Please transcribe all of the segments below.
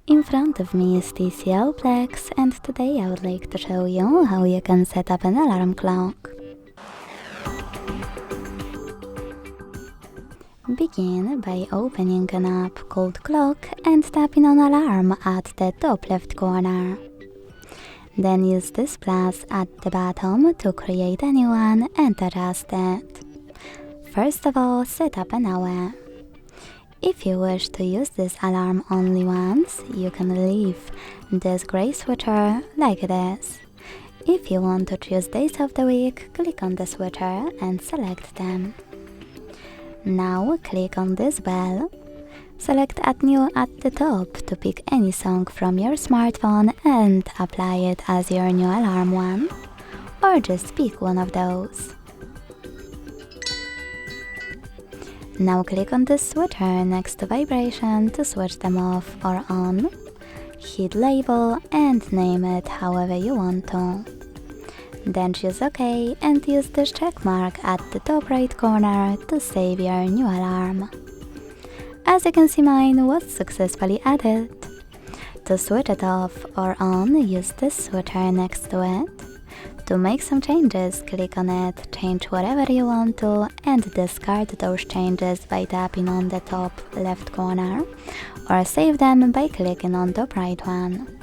In front of me is TCL Plex, and today I would like to show you how you can set up an alarm clock. Begin by opening an app called Clock and tapping on Alarm at the top left corner. Then use this plus at the bottom to create a new one and adjust it. First of all, set up an hour. If you wish to use this alarm only once, you can leave this gray switcher like this. If you want to choose days of the week, click on the switcher and select them. Now click on this bell. Select Add New at the top to pick any song from your smartphone and apply it as your new alarm one, or just pick one of those. Now click on the switcher next to vibration to switch them off or on. Hit label and name it however you want to. Then choose OK and use this check mark at the top right corner to save your new alarm. As you can see, mine was successfully added. To switch it off or on, use this switcher next to it. To make some changes, click on it, change whatever you want to, and discard those changes by tapping on the top left corner, or save them by clicking on the top right one.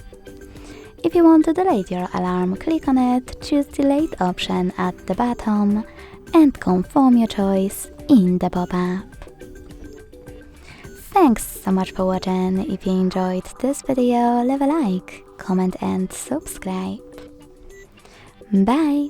If you want to delete your alarm, click on it, choose Delete option at the bottom, and confirm your choice in the pop-up. Thanks so much for watching. If you enjoyed this video, leave a like, comment and subscribe. Bye!